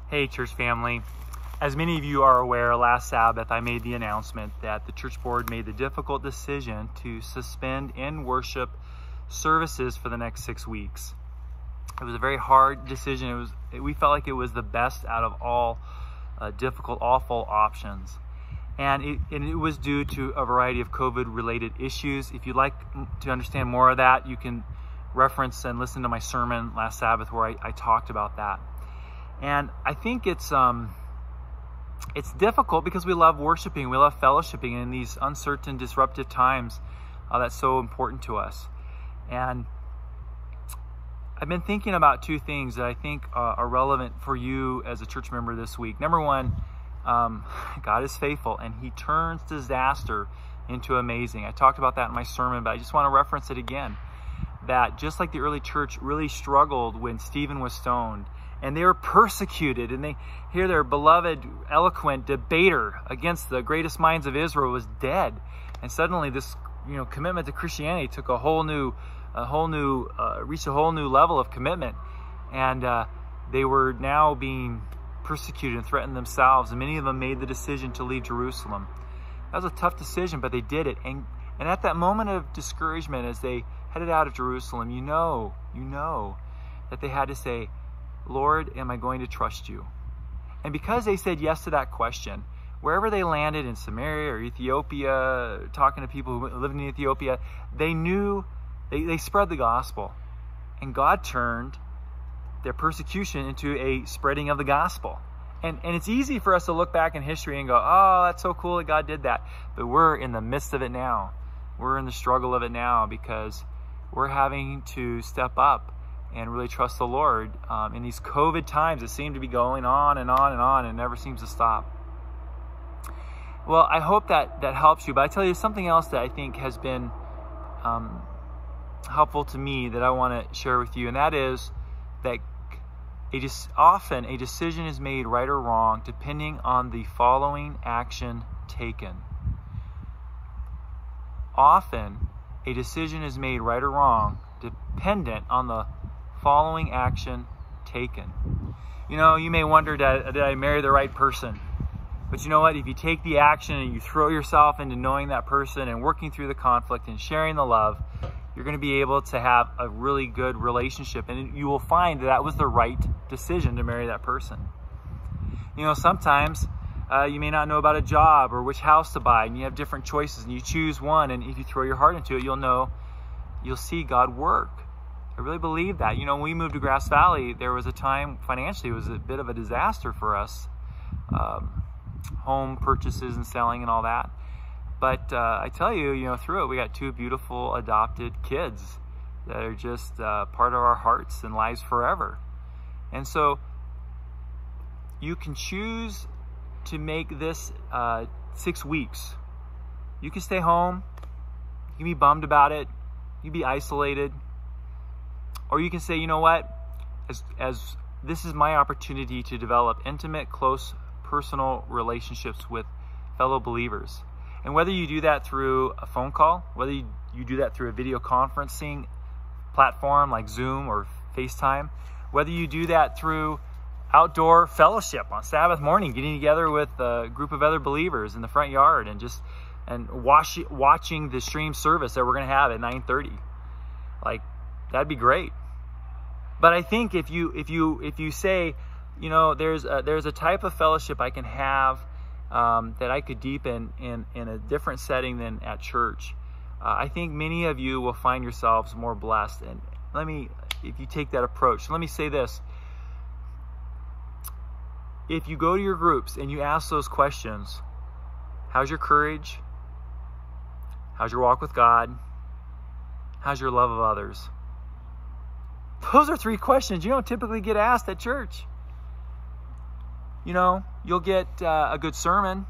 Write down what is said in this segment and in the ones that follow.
Hey, church family. As many of you are aware, last Sabbath I made the announcement that the church board made the difficult decision to suspend in-worship services for the next 6 weeks. It was a very hard decision. We felt like it was the best out of all difficult, awful options. And it was due to a variety of COVID-related issues. If you'd like to understand more of that, you can reference and listen to my sermon last Sabbath where I talked about that. And I think it's difficult because we love worshiping, we love fellowshipping in these uncertain, disruptive times. That's so important to us. And I've been thinking about two things that I think are relevant for you as a church member this week. Number one, God is faithful and He turns disaster into amazing. I talked about that in my sermon, but I just want to reference it again. That just like the early church really struggled when Stephen was stoned, and they were persecuted, and hear their beloved, eloquent debater against the greatest minds of Israel was dead, and suddenly this commitment to Christianity took reached a whole new level of commitment, and they were now being persecuted and threatened themselves, and many of them made the decision to leave Jerusalem. That was a tough decision, but they did it, and at that moment of discouragement as they headed out of Jerusalem, you know that they had to say, Lord, am I going to trust you? And because they said yes to that question, wherever they landed in Samaria or Ethiopia, talking to people who lived in Ethiopia, they knew, they spread the gospel. And God turned their persecution into a spreading of the gospel. And it's easy for us to look back in history and go, oh, that's so cool that God did that. But we're in the midst of it now. We're in the struggle of it now because we're having to step up and really trust the Lord in these COVID times that seem to be going on and on and on and never seems to stop. Well, I hope that helps you, but I tell you something else that I think has been helpful to me that I want to share with you, and that is that often a decision is made right or wrong depending on the following action taken. Often a decision is made right or wrong dependent on the following action taken. You may wonder, did I marry the right person? But you know what? If you take the action and you throw yourself into knowing that person and working through the conflict and sharing the love, you're going to be able to have a really good relationship, and you will find that was the right decision to marry that person. Sometimes you may not know about a job or which house to buy, and you have different choices, and you choose one, and if you throw your heart into it, you'll see God work. I really believe that. When we moved to Grass Valley, there was a time financially it was a bit of a disaster for us. Home purchases and selling and all that. But I tell you, through it, we got 2 beautiful adopted kids that are just part of our hearts and lives forever. And so you can choose to make this 6 weeks. You can stay home. You can be bummed about it. You can be isolated. Or you can say, you know what, as this is my opportunity to develop intimate, close, personal relationships with fellow believers. And whether you do that through a phone call, whether you do that through a video conferencing platform like Zoom or FaceTime, whether you do that through outdoor fellowship on Sabbath morning, getting together with a group of other believers in the front yard and watching the stream service that we're going to have at 9:30, that'd be great. But I think if you say, there's a type of fellowship I can have that I could deepen in a different setting than at church, I think many of you will find yourselves more blessed. And if you take that approach, let me say this. If you go to your groups and you ask those questions, how's your courage? How's your walk with God? How's your love of others? Those are 3 questions you don't typically get asked at church. You'll get a good sermon,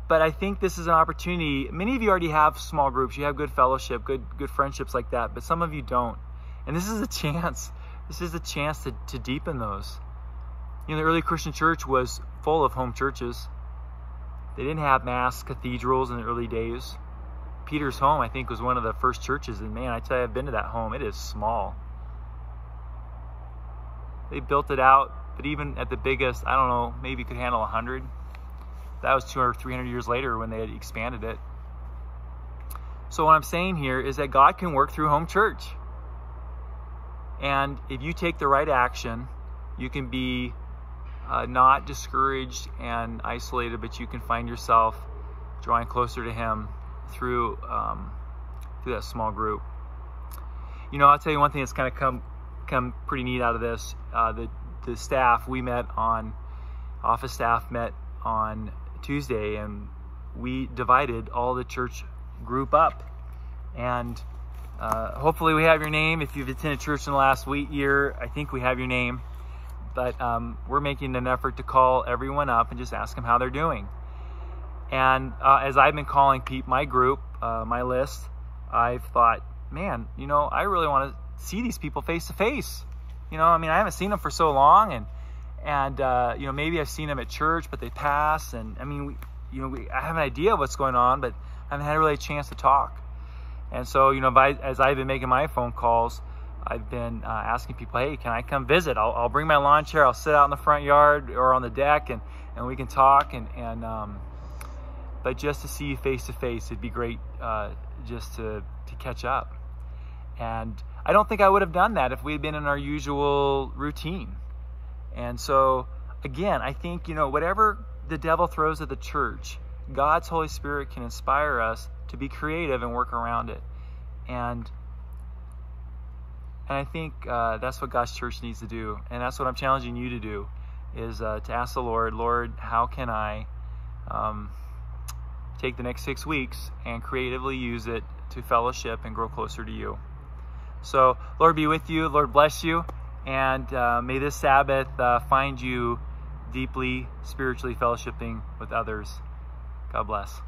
but I think this is an opportunity. Many of you already have small groups. You have good fellowship, good friendships like that, but some of you don't. And this is a chance. This is a chance to deepen those. The early Christian church was full of home churches. They didn't have mass cathedrals in the early days. Peter's home, I think, was one of the first churches. And man, I tell you, I've been to that home. It is small. They built it out But even at the biggest, I don't know, maybe could handle 100. That was 200 or 300 years later when they had expanded it. So what I'm saying here is that God can work through home church. And if you take the right action, you can be not discouraged and isolated, but you can find yourself drawing closer to Him through that small group. You know, I'll tell you one thing that's kind of come pretty neat out of this. The staff, office staff met on Tuesday, and we divided all the church group up. And hopefully we have your name. If you've attended church in the last year, I think we have your name. But we're making an effort to call everyone up and just ask them how they're doing. And as I've been calling my group, my list, I've thought, man, you know, I really want to see these people face to face. You know, I mean, I haven't seen them for so long, and you know, maybe I've seen them at church, but they pass. And I mean, I have an idea of what's going on, but I haven't had really a chance to talk. And so, you know, as I've been making my phone calls, I've been asking people, hey, can I come visit? I'll bring my lawn chair. I'll sit out in the front yard or on the deck, and we can talk. But just to see you face to face, it'd be great just to catch up. And I don't think I would have done that if we had been in our usual routine. And so, again, I think, you know, whatever the devil throws at the church, God's Holy Spirit can inspire us to be creative and work around it. And I think that's what God's church needs to do. And that's what I'm challenging you to do, is to ask the Lord, how can I take the next 6 weeks and creatively use it to fellowship and grow closer to you. So Lord be with you, Lord bless you, and may this Sabbath find you deeply spiritually fellowshipping with others. God bless.